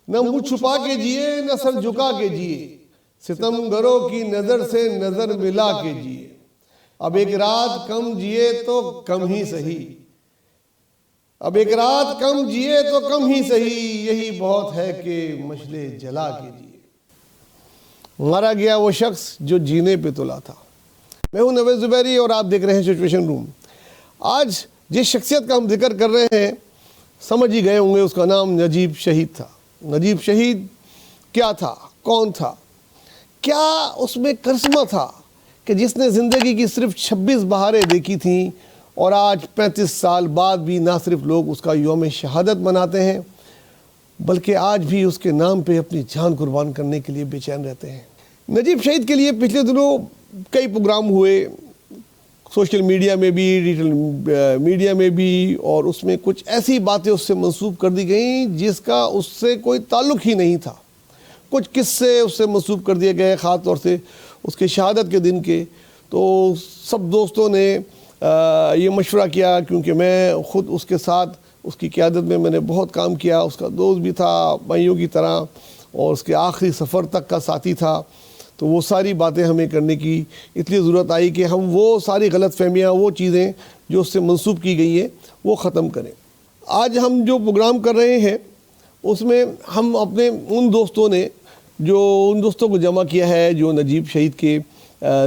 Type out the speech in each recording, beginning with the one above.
نہ منہ چھپا کے جیے نہ سر جھکا کے جیے، ستم گروں کی نظر سے نظر ملا کے جیے، اب ایک رات کم جیے تو کم ہی سہی، اب ایک رات کم جیے تو کم ہی سہی، یہی بہت ہے کہ مشعلے جلا کے جیے۔ مارا گیا وہ شخص جو جینے پہ تلا تھا۔ میں ہوں نوید زبیری اور آپ دیکھ رہے ہیں سچویشن روم۔ آج جس شخصیت کا ہم ذکر کر رہے ہیں سمجھ ہی گئے ہوں گے، اس کا نام نجیب شہید تھا۔ نجیب شہید کیا تھا؟ کون تھا؟ کیا اس میں کرشمہ تھا کہ جس نے زندگی کی صرف 26 بہاریں دیکھی تھیں اور آج 35 سال بعد بھی نہ صرف لوگ اس کا یوم شہادت مناتے ہیں بلکہ آج بھی اس کے نام پہ اپنی جان قربان کرنے کے لیے بے چین رہتے ہیں۔ نجیب شہید کے لیے پچھلے دنوں کئی پروگرام ہوئے، سوشل میڈیا میں بھی، ڈیجیٹل میڈیا میں بھی، اور اس میں کچھ ایسی باتیں اس سے منسوب کر دی گئیں جس کا اس سے کوئی تعلق ہی نہیں تھا۔ کچھ قصے اس سے منسوب کر دیے گئے، خاص طور سے اس کے شہادت کے دن کے۔ تو سب دوستوں نے یہ مشورہ کیا، کیونکہ میں خود اس کے ساتھ اس کی قیادت میں نے بہت کام کیا، اس کا دوست بھی تھا بھائیوں کی طرح، اور اس کے آخری سفر تک کا ساتھی تھا، تو وہ ساری باتیں ہمیں کرنے کی اتنی ضرورت آئی کہ ہم وہ ساری غلط فہمیاں، وہ چیزیں جو اس سے منسوب کی گئی ہیں وہ ختم کریں۔ آج ہم جو پروگرام کر رہے ہیں اس میں ہم اپنے ان دوستوں کو جمع کیا ہے جو نجیب شہید کے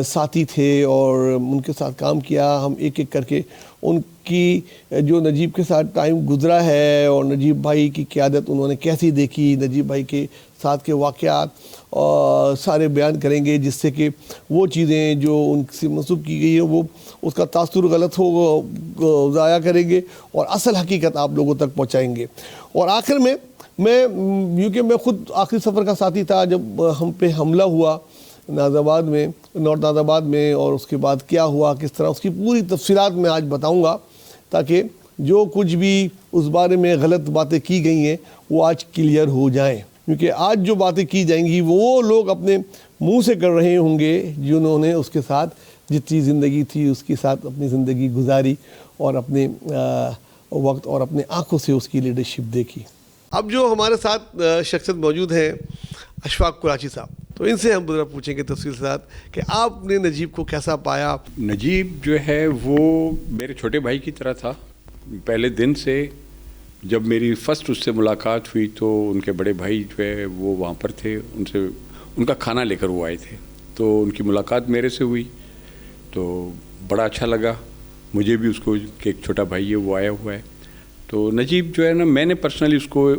ساتھی تھے اور ان کے ساتھ کام کیا۔ ہم ایک ایک کر کے ان کی جو نجیب کے ساتھ ٹائم گزرا ہے اور نجیب بھائی کی قیادت انہوں نے کیسی دیکھی، نجیب بھائی کے ساتھ کے واقعات سارے بیان کریں گے، جس سے کہ وہ چیزیں جو ان سے منسوب کی گئی ہیں وہ اس کا تاثر غلط ہو ضائع کریں گے اور اصل حقیقت آپ لوگوں تک پہنچائیں گے۔ اور آخر میں کیونکہ میں خود آخری سفر کا ساتھی تھا جب ہم پہ حملہ ہوا ناز آباد میں، نارتھ ناز آباد میں، اور اس کے بعد کیا ہوا، کس طرح، اس کی پوری تفصیلات میں آج بتاؤں گا تاکہ جو کچھ بھی اس بارے میں غلط باتیں کی گئی ہیں وہ آج کلیئر ہو جائیں، کیونکہ آج جو باتیں کی جائیں گی وہ لوگ اپنے منہ سے کر رہے ہوں گے جنہوں نے اس کے ساتھ جتنی زندگی تھی اس کے ساتھ اپنی زندگی گزاری اور اپنے وقت اور اپنے آنکھوں سے اس کی لیڈرشپ دیکھی۔ اب جو ہمارے ساتھ شخصیت موجود ہے اشفاق قریشی صاحب، تو ان سے ہم ذرا پوچھیں گے تفصیل کے ساتھ کہ آپ نے نجیب کو کیسا پایا؟ نجیب جو ہے وہ میرے چھوٹے بھائی کی طرح تھا۔ پہلے دن سے جب میری فرسٹ اس سے ملاقات ہوئی تو ان کے بڑے بھائی جو ہے وہ وہاں پر تھے، ان کا کھانا لے کر وہ آئے تھے، تو ان کی ملاقات میرے سے ہوئی تو بڑا اچھا لگا مجھے بھی اس کو کہ ایک چھوٹا بھائی ہے وہ آیا ہوا ہے۔ تو نجیب جو ہے نا، میں نے پرسنلی اس کو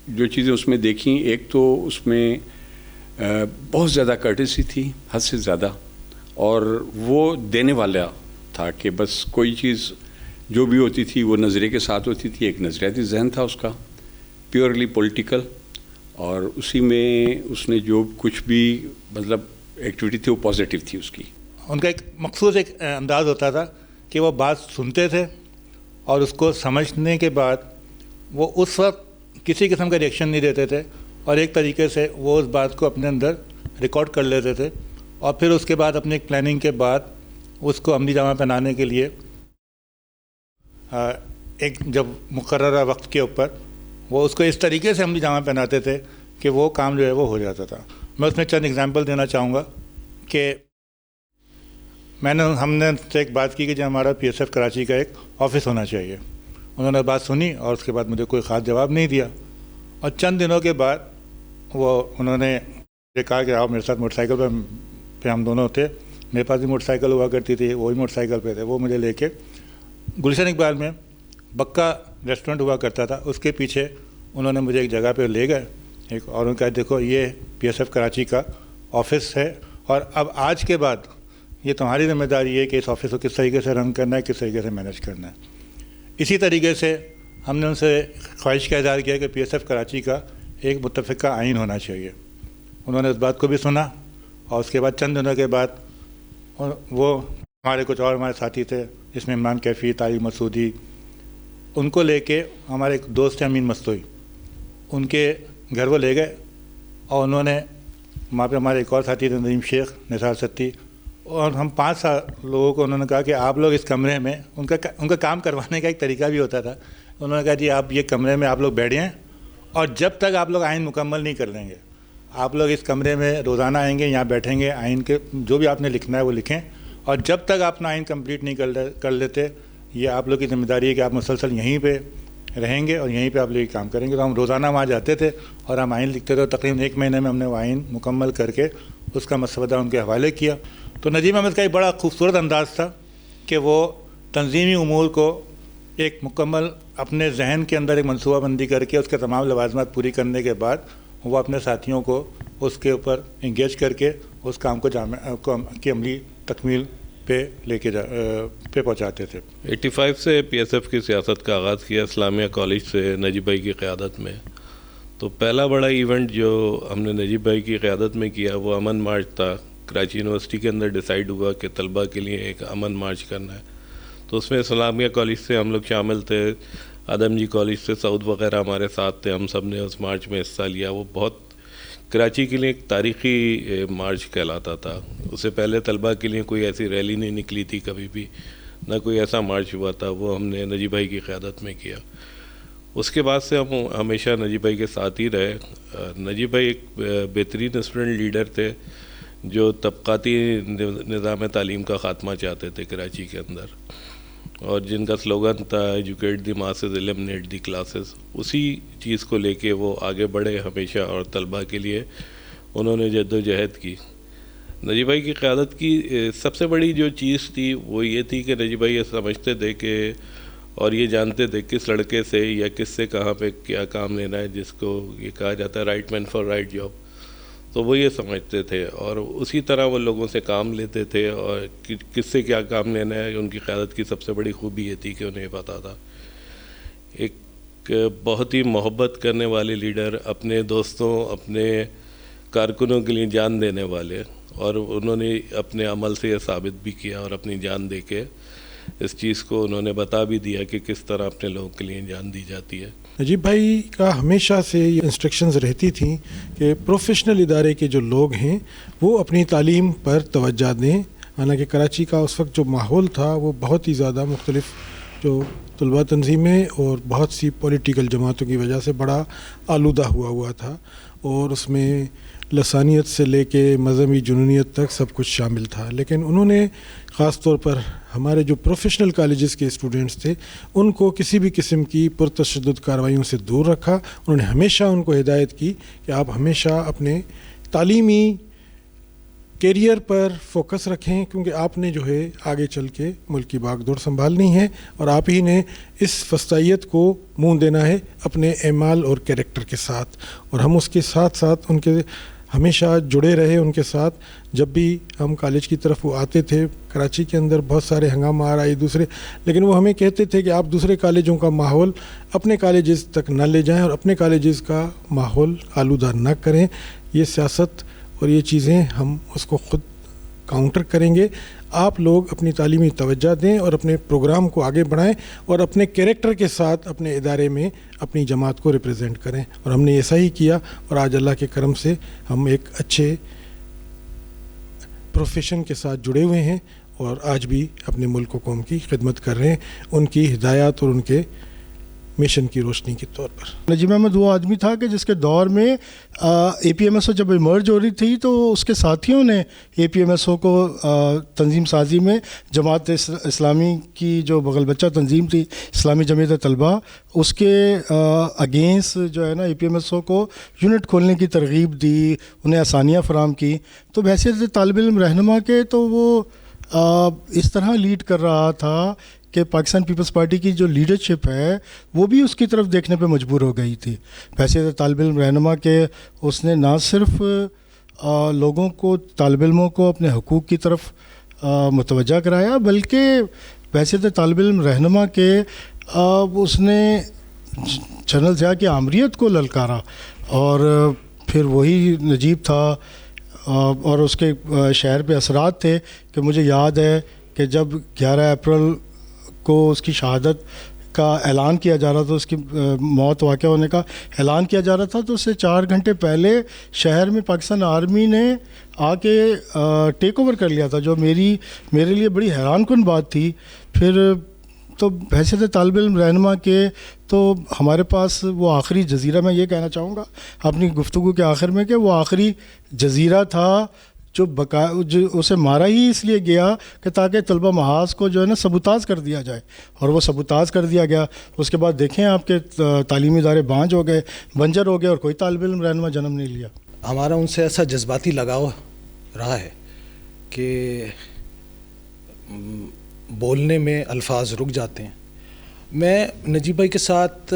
جو چیزیں اس میں دیکھیں، ایک تو اس میں بہت زیادہ کرٹیسی تھی، حد سے زیادہ، اور وہ دینے والا تھا کہ بس کوئی چیز جو بھی ہوتی تھی وہ نظریے کے ساتھ ہوتی تھی، ایک نظریاتی ذہن تھا اس کا، پیورلی پولیٹیکل، اور اسی میں اس نے جو کچھ بھی مطلب ایکٹیویٹی تھی وہ پازیٹیو تھی اس کی۔ ان کا ایک مخصوص ایک انداز ہوتا تھا کہ وہ بات سنتے تھے اور اس کو سمجھنے کے بعد وہ اس وقت کسی قسم کا ریئیکشن نہیں دیتے تھے، اور ایک طریقے سے وہ اس بات کو اپنے اندر ریکارڈ کر لیتے تھے، اور پھر اس کے بعد اپنی ایک پلاننگ کے بعد اس کو عملی جامہ پہنانے کے لیے ایک جب مقررہ وقت کے اوپر وہ اس کو اس طریقے سے عملی جامہ پہناتے تھے کہ وہ کام جو ہے وہ ہو جاتا تھا۔ میں اس میں چند اگزامپل دینا چاہوں گا کہ ہم نے ان سے ایک بات کی کہ جو ہمارا پی ایس ایف کراچی کا ایک آفس ہونا چاہیے۔ انہوں نے بات سنی اور اس کے بعد مجھے کوئی خاص جواب نہیں دیا، اور چند دنوں کے بعد انہوں نے مجھے کہا کہ آپ میرے ساتھ موٹر سائیکل پہ ہم دونوں تھے، میرے پاس بھی موٹر سائیکل ہوا کرتی تھی، وہی موٹر سائیکل پہ تھے، وہ مجھے لے کے گلشن اقبال میں بکا ریسٹورنٹ ہوا کرتا تھا، اس کے پیچھے انہوں نے مجھے ایک جگہ پہ لے گئے اور انہوں نے کہا دیکھو یہ پی ایس ایف کراچی کا آفس ہے، اور اب آج کے بعد یہ تمہاری ذمہ داری ہے کہ اس آفس کو کس طریقے سے رن کرنا ہے، کس طریقے سے مینیج کرنا ہے۔ اسی طریقے سے ہم نے ان سے خواہش کا اظہار کیا کہ پی ایس ایف کراچی کا ایک متفقہ آئین ہونا چاہیے۔ انہوں نے اس بات کو بھی سنا، اور اس کے بعد چند دنوں کے بعد وہ ہمارے کچھ اور ہمارے ساتھی تھے جس میں عمران کیفی، طارق مسعودی، ان کو لے کے ہمارے ایک دوست ہیں امین مستوئی، ان کے گھر وہ لے گئے، اور انہوں نے وہاں پہ ہمارے ایک اور ساتھی تھے ندیم شیخ، نثار ستی، اور ہم 5 لوگوں کو انہوں نے کہا کہ آپ لوگ اس کمرے میں، ان کا کام کروانے کا ایک طریقہ بھی ہوتا تھا، انہوں نے کہا جی آپ یہ کمرے میں آپ لوگ بیٹھ جائیں اور جب تک آپ لوگ آئین مکمل نہیں کر لیں گے، آپ لوگ اس کمرے میں روزانہ آئیں گے، یہاں بیٹھیں گے، آئین کے جو بھی آپ نے لکھنا ہے وہ لکھیں، اور جب تک آپ اپنا آئین کمپلیٹ نہیں کر لیتے، یہ آپ لوگ کی ذمہ داری ہے کہ آپ مسلسل یہیں پہ رہیں گے اور یہیں پہ آپ لوگ کام کریں گے۔ تو ہم روزانہ وہاں جاتے تھے اور ہم آئین لکھتے تھے، تقریباً 1 مہینے میں ہم نے وہ آئین مکمل کر کے اس کا مسودہ ان کے حوالے کیا۔ تو نجیب احمد کا ایک بڑا خوبصورت انداز تھا کہ وہ تنظیمی امور کو ایک مکمل اپنے ذہن کے اندر ایک منصوبہ بندی کر کے اس کے تمام لوازمات پوری کرنے کے بعد وہ اپنے ساتھیوں کو اس کے اوپر انگیج کر کے اس کام کو کی عملی تکمیل پہ لے کے پہ پہنچاتے تھے۔ 85 سے پی ایس ایف کی سیاست کا آغاز کیا اسلامیہ کالج سے نجیب بھائی کی قیادت میں۔ تو پہلا بڑا ایونٹ جو ہم نے نجیب بھائی کی قیادت میں کیا وہ امن مارچ تھا۔ کراچی یونیورسٹی کے اندر ڈیسائیڈ ہوا کہ طلباء کے لیے ایک امن مارچ کرنا ہے، تو اس میں اسلامیہ کالج سے ہم لوگ شامل تھے، آدم جی کالج سے سعود وغیرہ ہمارے ساتھ تھے، ہم سب نے اس مارچ میں حصہ لیا۔ وہ بہت کراچی کے لیے ایک تاریخی مارچ کہلاتا تھا۔ اس سے پہلے طلباء کے لیے کوئی ایسی ریلی نہیں نکلی تھی کبھی بھی، نہ کوئی ایسا مارچ ہوا تھا، وہ ہم نے نجیب بھائی کی قیادت میں کیا۔ اس کے بعد سے ہم ہمیشہ نجیب بھائی کے ساتھ ہی رہے۔ نجیب بھائی ایک بہترین اسٹوڈنٹ لیڈر تھے جو طبقاتی نظام تعلیم کا خاتمہ چاہتے تھے کراچی کے اندر، اور جن کا سلوگن تھا educate the masses eliminate the classes. اسی چیز کو لے کے وہ آگے بڑھے ہمیشہ، اور طلباء کے لیے انہوں نے جد و جہد کی۔ نجیب بھائی کی قیادت کی سب سے بڑی جو چیز تھی وہ یہ تھی کہ نجیب بھائی یہ سمجھتے تھے کہ اور یہ جانتے تھے کس لڑکے سے یا کس سے کہاں پہ کیا کام لینا ہے، جس کو یہ کہا جاتا ہے right man for right job, تو وہ یہ سمجھتے تھے اور اسی طرح وہ لوگوں سے کام لیتے تھے، اور کس سے کیا کام لینا ہے۔ ان کی قیادت کی سب سے بڑی خوبی یہ تھی کہ انہیں پتہ تھا۔ ایک بہت ہی محبت کرنے والے لیڈر، اپنے دوستوں اپنے کارکنوں کے لیے جان دینے والے، اور انہوں نے اپنے عمل سے یہ ثابت بھی کیا اور اپنی جان دے کے اس چیز کو انہوں نے بتا بھی دیا کہ کس طرح اپنے لوگوں کے لیے جان دی جاتی ہے۔ نجیب بھائی کا ہمیشہ سے یہ انسٹرکشنز رہتی تھیں کہ پروفیشنل ادارے کے جو لوگ ہیں وہ اپنی تعلیم پر توجہ دیں۔ حالانکہ کراچی کا اس وقت جو ماحول تھا وہ بہت ہی زیادہ مختلف جو طلباء تنظیمیں اور بہت سی پولیٹیکل جماعتوں کی وجہ سے بڑا آلودہ ہوا تھا، اور اس میں لسانیت سے لے کے مذہبی جنونیت تک سب کچھ شامل تھا۔ لیکن انہوں نے خاص طور پر ہمارے جو پروفیشنل کالجز کے اسٹوڈنٹس تھے ان کو کسی بھی قسم کی پرتشدد کارروائیوں سے دور رکھا۔ انہوں نے ہمیشہ ان کو ہدایت کی کہ آپ ہمیشہ اپنے تعلیمی کیریئر پر فوکس رکھیں، کیونکہ آپ نے جو ہے آگے چل کے ملک کی باغ دوڑ سنبھالنی ہے، اور آپ ہی نے اس وسطیت کو منہ دینا ہے اپنے اعمال اور کیریکٹر کے ساتھ۔ اور ہم اس کے ساتھ ساتھ ان کے ہمیشہ جڑے رہے ان کے ساتھ۔ جب بھی ہم کالج کی طرف وہ آتے تھے، کراچی کے اندر بہت سارے ہنگامہ آ رہے دوسرے، لیکن وہ ہمیں کہتے تھے کہ آپ دوسرے کالجوں کا ماحول اپنے کالجز تک نہ لے جائیں اور اپنے کالجز کا ماحول آلودہ نہ کریں۔ یہ سیاست اور یہ چیزیں ہم اس کو خود کاؤنٹر کریں گے۔ آپ لوگ اپنی تعلیمی توجہ دیں اور اپنے پروگرام کو آگے بڑھائیں اور اپنے کیریکٹر کے ساتھ اپنے ادارے میں اپنی جماعت کو ریپرزینٹ کریں، اور ہم نے ایسا ہی کیا، اور آج اللہ کے کرم سے ہم ایک اچھے پروفیشن کے ساتھ جڑے ہوئے ہیں اور آج بھی اپنے ملک و قوم کی خدمت کر رہے ہیں ان کی ہدایات اور ان کے مشن کی روشنی کے طور پر۔ نجیب احمد وہ آدمی تھا کہ جس کے دور میں اے پی ایم ایس او جب ایمرج ہو رہی تھی تو اس کے ساتھیوں نے اے پی ایم ایس او کو تنظیم سازی میں جماعت اسلامی کی جو بغل بچہ تنظیم تھی اسلامی جمعیت طلبہ، اس کے اگینسٹ جو ہے نا اے پی ایم ایس او کو یونٹ کھولنے کی ترغیب دی، انہیں آسانیاں فراہم کی۔ تو بحیثیت طالب علم رہنما کے تو وہ اس طرح لیڈ کر رہا تھا کہ پاکستان پیپلز پارٹی کی جو لیڈرشپ ہے وہ بھی اس کی طرف دیکھنے پہ مجبور ہو گئی تھی۔ بحیثیت طالب علم رہنما کے اس نے نہ صرف لوگوں کو، طالب علموں کو اپنے حقوق کی طرف متوجہ کرایا، بلکہ بحیثیت طالب علم رہنما کے اس نے جنرل ضیاء کی آمریت کو للکارا، اور پھر وہی نجیب تھا اور اس کے شہر پہ اثرات تھے کہ مجھے یاد ہے کہ جب 11 اپریل کو اس کی شہادت کا اعلان کیا جا رہا تھا، اس کی موت واقع ہونے کا اعلان کیا جا رہا تھا، تو اس سے 4 گھنٹے پہلے شہر میں پاکستان آرمی نے آ کے ٹیک اوور کر لیا تھا، جو میرے لیے بڑی حیران کن بات تھی۔ پھر تو حیثیت طالب علم رہنما کے تو ہمارے پاس وہ آخری جزیرہ، میں یہ کہنا چاہوں گا اپنی گفتگو کے آخر میں کہ وہ آخری جزیرہ تھا جو اسے مارا ہی اس لیے گیا کہ تاکہ طلبہ محاذ کو جو ہے نا سبوتاژ کر دیا جائے، اور وہ سبوتاژ کر دیا گیا۔ اس کے بعد دیکھیں آپ کے تعلیمی ادارے بانجھ ہو گئے، بنجر ہو گئے، اور کوئی طالب علم رہنما جنم نہیں لیا۔ ہمارا ان سے ایسا جذباتی لگاؤ رہا ہے کہ بولنے میں الفاظ رک جاتے ہیں۔ میں نجیب بھائی کے ساتھ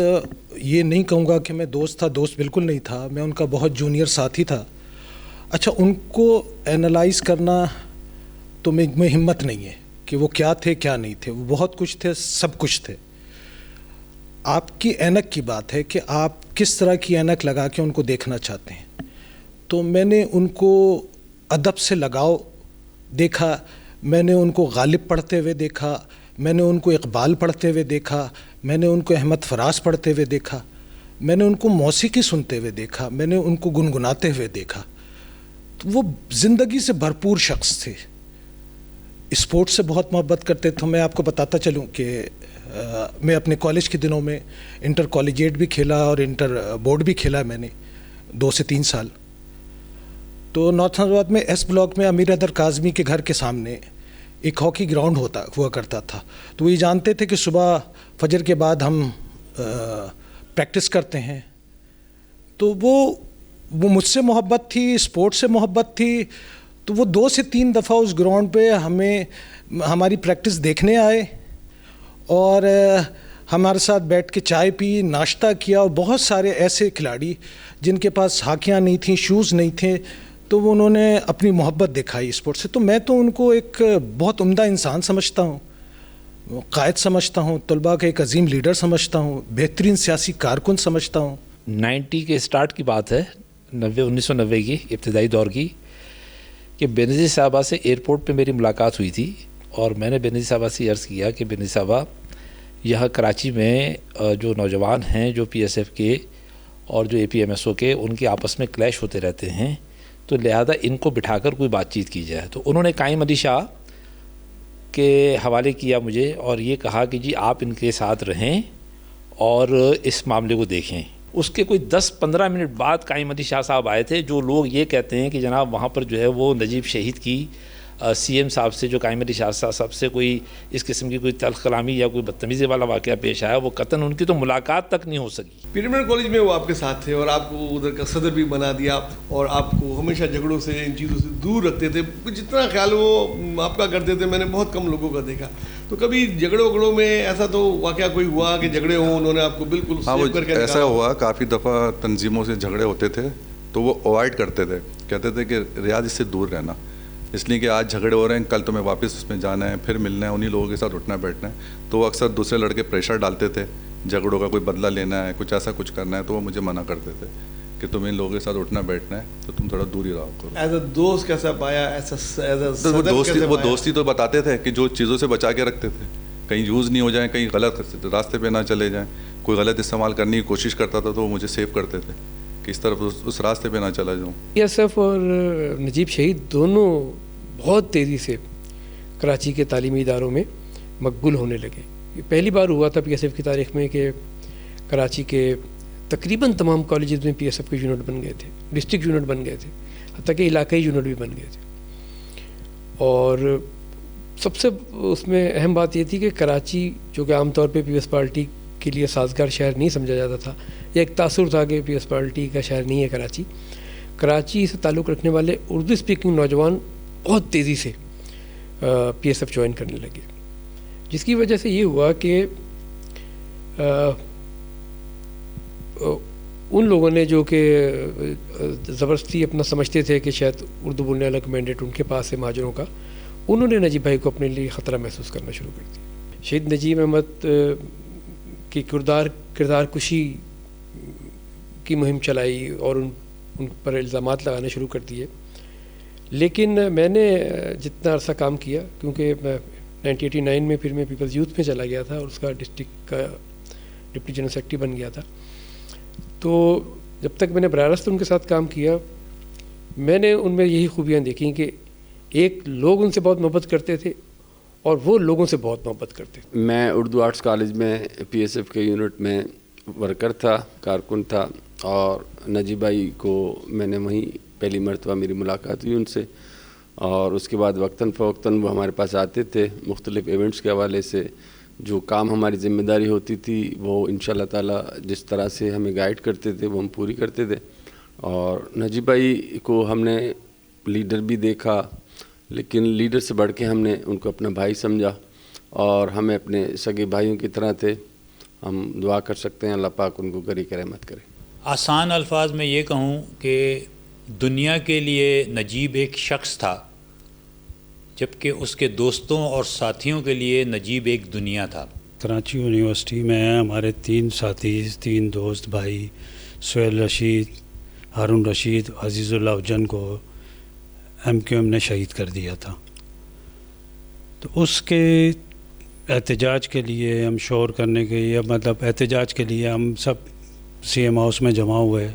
یہ نہیں کہوں گا کہ میں دوست تھا، دوست بالکل نہیں تھا، میں ان کا بہت جونیئر ساتھی تھا۔ اچھا، ان کو اینالائز کرنا تو میں ہمت نہیں ہے کہ وہ کیا تھے کیا نہیں تھے، وہ بہت کچھ تھے، سب کچھ تھے۔ آپ کی اینک کی بات ہے کہ آپ کس طرح کی اینک لگا کے ان کو دیکھنا چاہتے ہیں۔ تو میں نے ان کو ادب سے لگاؤ دیکھا، میں نے ان کو غالب پڑھتے ہوئے دیکھا، میں نے ان کو اقبال پڑھتے ہوئے دیکھا، میں نے ان کو احمد فراز پڑھتے ہوئے دیکھا، میں نے ان کو موسیقی سنتے ہوئے دیکھا، میں نے ان کو گنگناتے ہوئے دیکھا۔ تو وہ زندگی سے بھرپور شخص تھے، اسپورٹ سے بہت محبت کرتے تھے۔ میں آپ کو بتاتا چلوں کہ میں اپنے کالج کے دنوں میں انٹر کالجیٹ بھی کھیلا اور انٹر بورڈ بھی کھیلا میں نے 2 سے 3 سال۔ تو نارتھ حیدرآباد میں ایس بلاک میں امیر حیدر کاظمی کے گھر کے سامنے ایک ہاکی گراؤنڈ ہوا کرتا تھا۔ تو وہ یہ جانتے تھے کہ صبح فجر کے بعد ہم پریکٹس کرتے ہیں۔ تو وہ مجھ سے محبت تھی، اسپورٹ سے محبت تھی۔ تو وہ 2 سے 3 دفعہ اس گراؤنڈ پہ ہماری پریکٹس دیکھنے آئے اور ہمارے ساتھ بیٹھ کے چائے پی، ناشتہ کیا۔ اور بہت سارے ایسے کھلاڑی جن کے پاس ہاکیاں نہیں تھیں، شوز نہیں تھے، تو وہ انہوں نے اپنی محبت دکھائی اسپورٹ سے۔ تو میں تو ان کو ایک بہت عمدہ انسان سمجھتا ہوں، قائد سمجھتا ہوں، طلباء کا ایک عظیم لیڈر سمجھتا ہوں، بہترین سیاسی کارکن سمجھتا ہوں۔ 90 کے اسٹارٹ کی بات ہے، 1990 کی ابتدائی دور کی، کہ بینظیر صاحبہ سے ایئرپورٹ پہ میری ملاقات ہوئی تھی، اور میں نے بینظیر صاحبہ سے عرض کیا کہ بینظیر صاحبہ، یہاں کراچی میں جو نوجوان ہیں جو پی ایس ایف کے اور جو اے پی ایم ایس او کے، ان کے آپس میں کلیش ہوتے رہتے ہیں، تو لہذا ان کو بٹھا کر کوئی بات چیت کی جائے۔ تو انہوں نے قائم علی شاہ کے حوالے کیا مجھے، اور یہ کہا کہ جی آپ ان کے ساتھ رہیں اور اس معاملے کو دیکھیں۔ اس کے کوئی 10-15 منٹ بعد قائم علی شاہ صاحب آئے تھے، جو لوگ یہ کہتے ہیں کہ جناب وہاں پر جو ہے وہ نجیب شہید کی سی ایم صاحب سے، جو قائم علی شاہ صاحب سے کوئی اس قسم کی کوئی تلخ کلامی یا کوئی بدتمیزی والا واقعہ پیش آیا، وہ قطعاً ان کی تو ملاقات تک نہیں ہو سکی۔ پیرامڈ کالج میں وہ آپ کے ساتھ تھے اور آپ کو ادھر کا صدر بھی بنا دیا، اور آپ کو ہمیشہ جھگڑوں سے، ان چیزوں سے دور رکھتے تھے۔ جتنا خیال وہ آپ کا کرتے تھے، میں نے بہت کم لوگوں کا دیکھا۔ تو کبھی جھگڑوں میں ایسا تو واقعہ کوئی ہوا کہ جھگڑے ہوں، انہوں نے آپ کو بالکل سیو کر کے نکالا؟ ایسا ہوا، کافی دفعہ تنظیموں سے جھگڑے ہوتے تھے تو وہ اوائڈ کرتے تھے، کہتے تھے کہ ریاض اس سے دور رہنا، اس لیے کہ آج جھگڑے ہو رہے ہیں، کل تمہیں واپس اس میں جانا ہے، پھر ملنا ہے، انہی لوگوں کے ساتھ اٹھنا بیٹھنا ہے۔ تو وہ اکثر دوسرے لڑکے پریشر ڈالتے تھے، جھگڑوں کا کوئی بدلہ لینا ہے، کچھ ایسا کچھ کرنا ہے، تو وہ مجھے منع کرتے تھے کہ تم ان لوگوں کے ساتھ اٹھنا بیٹھنا ہے تو تم تھوڑا دور ہی رہا کرو۔ ایز اے دوست کیسا پایا؟ وہ دوستی تو بتاتے تھے کہ جو چیزوں سے بچا کے رکھتے تھے، کہیں یوز نہیں ہو جائیں، کہیں غلط راستے پہ نہ چلے جائیں، کوئی غلط استعمال کرنے کی کوشش کرتا تھا تو وہ مجھے سیو کرتے تھے کہ اس طرف اس راستے پہ نہ چلا جاؤں۔ پی ایس ایف اور نجیب شہید دونوں بہت تیزی سے کراچی کے تعلیمی اداروں میں مقبول ہونے لگے۔ یہ پہلی بار ہوا تھا پی ایس ایف کی تاریخ میں کہ کراچی کے تقریباً تمام کالجز میں پی ایس ایف کے یونٹ بن گئے تھے، ڈسٹرکٹ یونٹ بن گئے تھے، حتیٰ کہ علاقائی یونٹ بھی بن گئے تھے۔ اور سب سے اس میں اہم بات یہ تھی کہ کراچی، جو کہ عام طور پہ پیپلز پارٹی کے لیے سازگار شہر نہیں سمجھا جاتا تھا، یا ایک تاثر تھا کہ پیپلز پارٹی کا شہر نہیں ہے کراچی، کراچی سے تعلق رکھنے والے اردو اسپیکنگ نوجوان بہت تیزی سے پی ایس ایف جوائن کرنے لگے، جس کی وجہ سے یہ ہوا کہ ان لوگوں نے جو کہ زبردستی اپنا سمجھتے تھے کہ شاید اردو بولنے والا کا مینڈیٹ ان کے پاس ہے مہاجروں کا، انہوں نے نجیب بھائی کو اپنے لیے خطرہ محسوس کرنا شروع کر دیا۔ شہید نجیب احمد کی کردار کشی کی مہم چلائی اور ان پر الزامات لگانے شروع کر دیے۔ لیکن میں نے جتنا عرصہ کام کیا، کیونکہ میں 1989 میں پھر میں پیپلز یوتھ میں چلا گیا تھا اور اس کا ڈسٹرکٹ کا ڈپٹی جنرل سیکرٹری بن گیا تھا، تو جب تک میں نے براہ راست ان کے ساتھ کام کیا، میں نے ان میں یہی خوبیاں دیکھیں کہ ایک، لوگ ان سے بہت محبت کرتے تھے، اور وہ لوگوں سے بہت محبت کرتے تھے. میں اردو آرٹس کالج میں PSF کے یونٹ میں ورکر تھا, کارکن تھا, اور نجیب بھائی کو میں نے وہیں پہلی مرتبہ میری ملاقات ہوئی ان سے, اور اس کے بعد وقتاً فوقتاً وہ ہمارے پاس آتے تھے مختلف ایونٹس کے حوالے سے. جو کام ہماری ذمہ داری ہوتی تھی وہ انشاءاللہ تعالیٰ جس طرح سے ہمیں گائیڈ کرتے تھے وہ ہم پوری کرتے تھے. اور نجیب بھائی کو ہم نے لیڈر بھی دیکھا, لیکن لیڈر سے بڑھ کے ہم نے ان کو اپنا بھائی سمجھا, اور ہمیں اپنے سگے بھائیوں کی طرح تھے. ہم دعا کر سکتے ہیں اللہ پاک ان کو غریق رحمت کرے. آسان الفاظ میں یہ کہوں کہ دنیا کے لیے نجیب ایک شخص تھا, جبکہ اس کے دوستوں اور ساتھیوں کے لیے نجیب ایک دنیا تھا. کراچی یونیورسٹی میں ہمارے 3 ساتھی, 3 دوست بھائی, سہیل رشید, ہارون رشید, عزیز اللہ افجن کو MQM نے شہید کر دیا تھا. تو اس کے احتجاج کے لیے ہم شور کرنے کے لیے, مطلب احتجاج کے لیے ہم سب CM ہاؤس میں جمع ہوئے.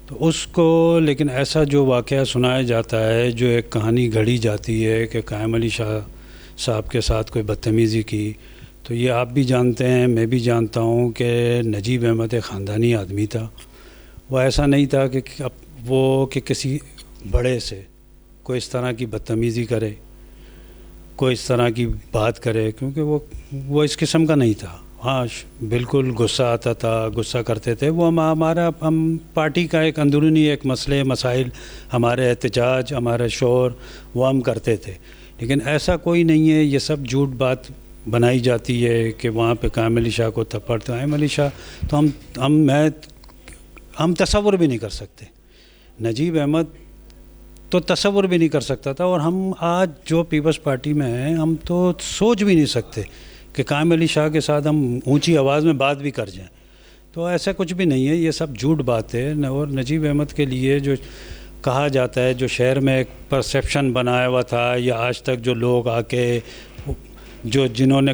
تو اس کو لیکن ایسا جو واقعہ سنایا جاتا ہے, جو ایک کہانی گھڑی جاتی ہے کہ قائم علی شاہ صاحب کے ساتھ کوئی بدتمیزی کی, تو یہ آپ بھی جانتے ہیں, میں بھی جانتا ہوں کہ نجیب احمد ایک خاندانی آدمی تھا. وہ ایسا نہیں تھا کہ کسی بڑے سے کوئی اس طرح کی بدتمیزی کرے, کوئی اس طرح کی بات کرے, کیونکہ وہ اس قسم کا نہیں تھا. ہاں بالکل غصہ آتا تھا, غصہ کرتے تھے. وہ ہم پارٹی کا ایک اندرونی ایک مسئلے مسائل, ہمارے احتجاج, ہمارے شور وہ ہم کرتے تھے. لیکن ایسا کوئی نہیں ہے, یہ سب جھوٹ بات بنائی جاتی ہے کہ وہاں پہ قائم علی شاہ کو تھپڑ. قائم علی شاہ تو ہم تصور بھی نہیں کر سکتے. نجیب احمد تو تصور بھی نہیں کر سکتا تھا, اور ہم آج جو پیپلز پارٹی میں ہیں ہم تو سوچ بھی نہیں سکتے کہ قائم علی شاہ کے ساتھ ہم اونچی آواز میں بات بھی کر جائیں. تو ایسا کچھ بھی نہیں ہے, یہ سب جھوٹ بات ہے. اور نجیب احمد کے لیے جو کہا جاتا ہے, جو شہر میں ایک پرسیپشن بنایا ہوا تھا, یا آج تک جو لوگ آ کے جنہوں نے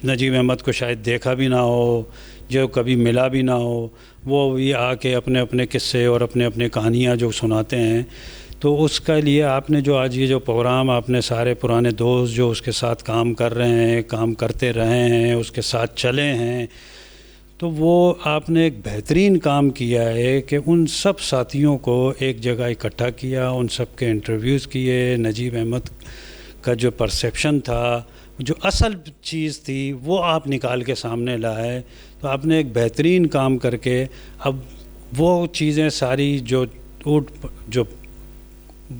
نجیب احمد کو شاید دیکھا بھی نہ ہو, جو کبھی ملا بھی نہ ہو, وہ یہ آ کے اپنے اپنے قصے اور اپنے اپنے کہانیاں جو سناتے ہیں. تو اس کے لیے آپ نے جو آج یہ جو پروگرام, آپ نے سارے پرانے دوست جو اس کے ساتھ کام کر رہے ہیں, کام کرتے رہے ہیں, اس کے ساتھ چلے ہیں, تو وہ آپ نے ایک بہترین کام کیا ہے کہ ان سب ساتھیوں کو ایک جگہ اکٹھا کیا, ان سب کے انٹرویوز کیے. نجیب احمد کا جو پرسیپشن تھا, جو اصل چیز تھی, وہ آپ نکال کے سامنے لائے. تو آپ نے ایک بہترین کام کر کے اب وہ چیزیں ساری جو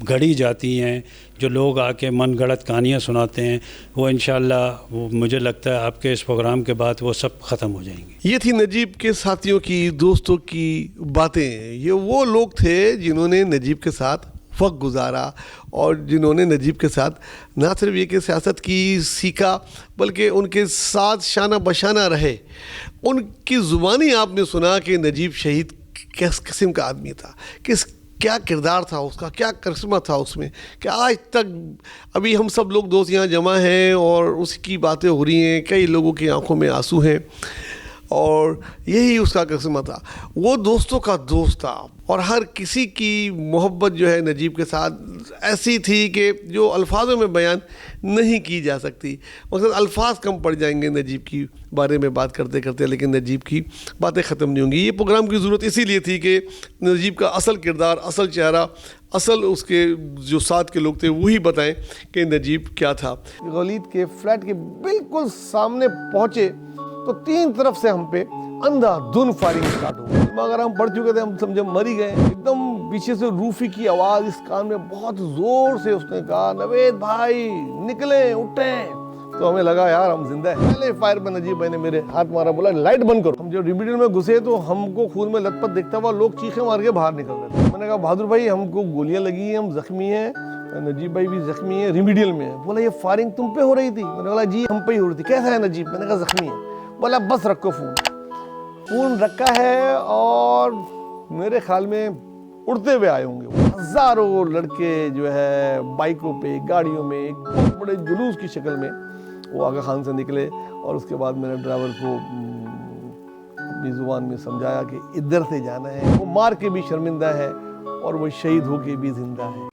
گھڑی جاتی ہیں, جو لوگ آ کے من گھڑت کہانیاں سناتے ہیں, وہ انشاءاللہ وہ مجھے لگتا ہے آپ کے اس پروگرام کے بعد وہ سب ختم ہو جائیں گی. یہ تھی نجیب کے ساتھیوں کی, دوستوں کی باتیں. یہ وہ لوگ تھے جنہوں نے نجیب کے ساتھ وقت گزارا, اور جنہوں نے نجیب کے ساتھ نہ صرف یہ کہ سیاست کی سیکھا, بلکہ ان کے ساتھ شانہ بشانہ رہے. ان کی زبانی آپ نے سنا کہ نجیب شہید کس قسم کا آدمی تھا, کیا کردار تھا اس کا, کیا کرشمہ تھا اس میں, کہ آج تک ابھی ہم سب لوگ دوست یہاں جمع ہیں اور اس کی باتیں ہو رہی ہیں, کئی لوگوں کی آنکھوں میں آنسو ہیں, اور یہی اس کا کرشمہ تھا. وہ دوستوں کا دوست تھا, اور ہر کسی کی محبت جو ہے نجیب کے ساتھ ایسی تھی کہ جو الفاظوں میں بیان نہیں کی جا سکتی. مقصد الفاظ کم پڑ جائیں گے نجیب کی بارے میں بات کرتے کرتے, لیکن نجیب کی باتیں ختم نہیں ہوں گی. یہ پروگرام کی ضرورت اسی لیے تھی کہ نجیب کا اصل کردار, اصل چہرہ, اصل اس کے جو ساتھ کے لوگ تھے وہی بتائیں کہ نجیب کیا تھا. غلید کے فلیٹ کے بالکل سامنے پہنچے تو 3 طرف سے ہم پہ اندھا دھن فائرنگ سٹارٹ ہو گئی. مگر ہم پڑھ چکے تھے, ہم سمجھے مر ہی گئے. ایک دم پیچھے سے روفی کی آواز اس کان میں بہت زور سے اس نے کہا, نوید بھائی نکلیں, اٹھیں. تو ہمیں لگا یار ہم زندہ ہیں. پہلے فائر میں نجیب بھائی نے میرے ہاتھ مارا, بولا لائٹ بند کرو. ہم جب ریمیڈیل میں گھسے تو ہم کو خون میں لت پت دیکھتا ہوا لوگ چیخیں مار کے باہر نکل رہے تھے. میں نے کہا بہادر بھائی ہم کو گولیاں لگی ہیں, ہم زخمی ہیں. نجیب بھائی بھی زخمی ہیں, ریمیڈیل میں ہے. بولا یہ فائرنگ تم پہ ہو رہی تھی؟ میں نے کہا جی ہم پہ ہی ہو رہی تھی. کیسا ہے نجیب؟ میں نے کہا زخمی ہے. بولا بس رکھو فون رکھا ہے, اور میرے خیال میں اڑتے ہوئے آئے ہوں گے. ہزاروں لڑکے جو ہے بائکوں پہ, گاڑیوں میں, ایک بہت بڑے جلوس کی شکل میں وہ آغا خان سے نکلے. اور اس کے بعد میں نے ڈرائیور کو اپنی زبان میں سمجھایا کہ ادھر سے جانا ہے. وہ مار کے بھی شرمندہ ہے اور وہ شہید ہو کے بھی زندہ ہے.